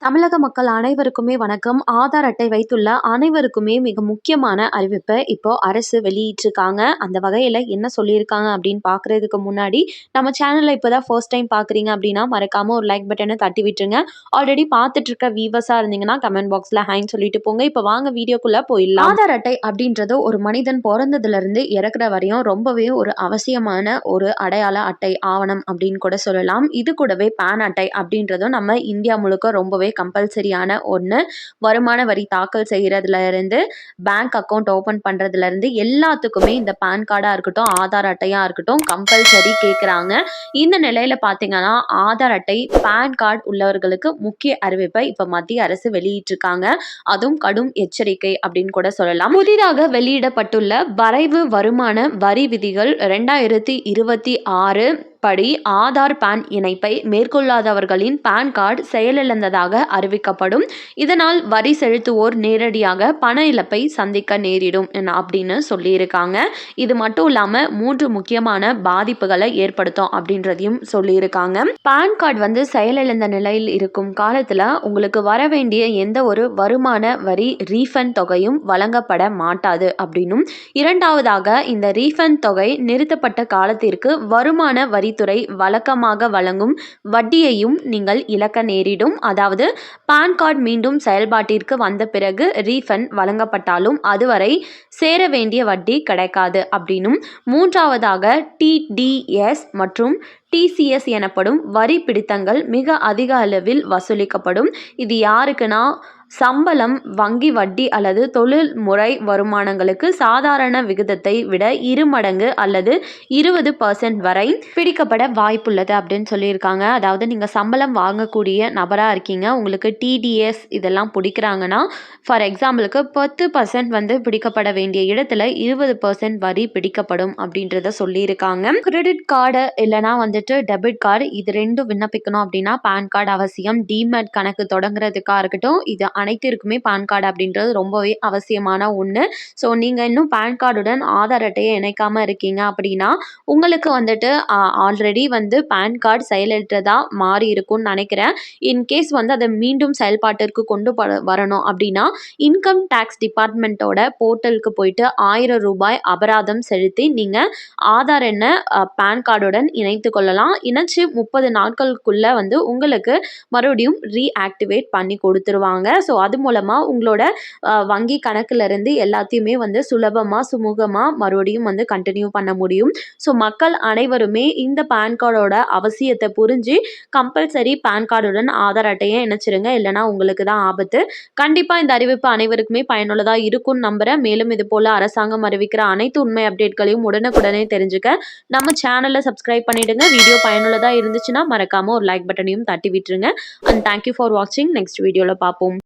தமிழக மக்கள் அனைவருக்குமே வணக்கம். ஆதார் அட்டை வைத்துள்ள அனைவருக்குமே மிக முக்கியமான அறிவிப்பை இப்போ அரசு வெளியிட்டிருக்காங்க. அந்த வகையில என்ன சொல்லியிருக்காங்க அப்படின்னு பார்க்கறதுக்கு முன்னாடி நம்ம சேனல்ல இப்போதான் ஃபர்ஸ்ட் டைம் பார்க்குறீங்க அப்படின்னா மறக்காம ஒரு லைக் பட்டனை தட்டி விட்டுருங்க. ஆல்ரெடி பார்த்துட்டு இருக்க வியூவர்ஸாக இருந்தீங்கன்னா கமெண்ட் பாக்ஸில் ஹைன்னு சொல்லிட்டு போங்க. இப்போ வாங்க வீடியோக்குள்ள போயிடலாம். ஆதார் அட்டை அப்படின்றது ஒரு மனிதன் பிறந்ததுல இருந்து இறக்குற வரையும் ரொம்பவே ஒரு அவசியமான ஒரு அடையாள அட்டை ஆவணம் அப்படின்னு கூட சொல்லலாம். இது கூடவே பேன் அட்டை அப்படின்றதும் நம்ம இந்தியா முழுக்க ரொம்பவே கம்பல்சரியான ஒன்று. வருமான வரி தாக்கல் செய்யறதுல இருந்து பேங்க் அக்கௌண்ட் ஓபன் பண்றதுல இருந்து எல்லாத்துக்குமே இந்த பேன் கார்டா இருக்கட்டும் ஆதார் அட்டையா இருக்கட்டும் கம்பல்சரி கேட்குறாங்க. இந்த நிலையில பாத்தீங்கன்னா ஆதார் அட்டை பேன் கார்டு உள்ளவர்களுக்கு முக்கிய அறிவிப்பை இப்ப மத்திய அரசு வெளியிட்டிருக்காங்க. அதுவும் கடும் எச்சரிக்கை அப்படின்னு கூட சொல்லலாம். புதிதாக வெளியிடப்பட்டுள்ள வரைவு வருமான வரி விதிகள் 2026 படி ஆதார் பேன் இணைப்பை மேற்கொள்ளாதவர்களின் பேன் கார்டு செயலிழந்ததாக அறிவிக்கப்படும். இதனால் வரி செலுத்துவோர் நேரடியாக பண இழப்பை சந்திக்க நேரிடும் அப்படின்னு சொல்லியிருக்காங்க. இது மட்டும் இல்லாம 3 முக்கியமான பாதிப்புகளை ஏற்படுத்தும் அப்படின்றதையும் சொல்லியிருக்காங்க. பேன் கார்டு செயலிழந்த நிலையில் இருக்கும் காலத்துல உங்களுக்கு வர வேண்டிய எந்த ஒரு வருமான வரி ரீஃபண்ட் தொகையும் வழங்கப்பட மாட்டாது அப்படின்னும், இரண்டாவதாக இந்த ரீஃபண்ட் தொகை நிறுத்தப்பட்ட காலத்திற்கு வருமான வரித்துறை வழக்கமாக வழங்கும் வட்டியையும் நீங்கள் இழக்க நேரிடும். அதாவது பான் கார்டு மீண்டும் செயல்பாட்டிற்கு வந்த பிறகு ரீஃபண்ட் வழங்கப்பட்டாலும் அதுவரை சேர வேண்டிய வட்டி கிடைக்காது அப்படின்னும், மூன்றாவதாக டிடிஎஸ் மற்றும் டிசிஎஸ் எனப்படும் வரி பிடித்தங்கள் மிக அதிக அளவில் வசூலிக்கப்படும். இது யாருக்குன்னா சம்பளம், வங்கி வட்டி அல்லது தொழில்முறை வருமானங்களுக்கு சாதாரண விகிதத்தை விட 2 மடங்கு அல்லது 20% வரை பிடிக்கப்பட வாய்ப்புள்ளது அப்படின்னு சொல்லியிருக்காங்க. அதாவது நீங்கள் சம்பளம் வாங்கக்கூடிய நபராக இருக்கீங்க, உங்களுக்கு டிடிஎஸ் இதெல்லாம் பிடிக்கிறாங்கன்னா ஃபார் எக்ஸாம்பிளுக்கு 10% பிடிக்கப்பட வேண்டிய இடத்துல 20% வரி பிடிக்கப்படும் அப்படின்றத சொல்லியிருக்காங்க. கிரெடிட் கார்டு இல்லைனா டெபிட் கார்டு இது ரெண்டும் விண்ணப்பிக்கணும் அப்படின்னா பேன் கார்டு அவசியம். டிமேட் கணக்கு தொடங்குறதுக்காக இருக்கட்டும், இது அனைத்திற்குமே பேன் கார்டு அப்படின்றது ரொம்பவே அவசியமான ஒன்று. ஸோ நீங்கள் இன்னும் பேன் கார்டுடன் ஆதார் அட்டையை இணைக்காமல் இருக்கீங்க அப்படின்னா உங்களுக்கு ஆல்ரெடி பேன் கார்டு செயலற்றதா மாறி இருக்கும்னு நினைக்கிறேன். இன்கேஸ் அதை மீண்டும் செயல்பாட்டிற்கு கொண்டு வரணும் அப்படின்னா இன்கம் டேக்ஸ் டிபார்ட்மெண்ட்டோட போர்ட்டலுக்கு போயிட்டு 1000 ரூபாய் அபராதம் செலுத்தி நீங்கள் ஆதார் எண்ணை பேன் கார்டுடன் இணைத்து கொள்ளலாம். இணைச்சு 30 நாட்களுக்குள்ள உங்களுக்கு மறுபடியும் ரீஆக்டிவேட் பண்ணி கொடுத்துருவாங்க. ஸோ அது மூலமாக உங்களோட வங்கி கணக்குல இருந்து எல்லாத்தையுமே சுலபமாக சுமூகமாக மறுபடியும் கண்டினியூ பண்ண முடியும். ஸோ மக்கள் அனைவருமே இந்த பேன் கார்டோட அவசியத்தை புரிஞ்சு கம்பல்சரி பேன் கார்டுடன் ஆதார் அட்டையை இணைச்சிருங்க, இல்லைனா உங்களுக்கு தான் ஆபத்து. கண்டிப்பாக இந்த அறிவிப்பு அனைவருக்குமே பயனுள்ளதாக இருக்கும்னு நம்புகிறேன். மேலும் இது போல் அரசாங்கம் அறிவிக்கிற அனைத்து உண்மை அப்டேட்களையும் உடனுக்குடனே தெரிஞ்சுக்க நம்ம சேனலை சப்ஸ்கிரைப் பண்ணிடுங்க. வீடியோ பயனுள்ளதாக இருந்துச்சுன்னா மறக்காமல் ஒரு லைக் பட்டனையும் தட்டி விட்டுருங்க. அண்ட் தேங்க்யூ ஃபார் வாட்சிங். நெக்ஸ்ட் வீடியோவில் பார்ப்போம்.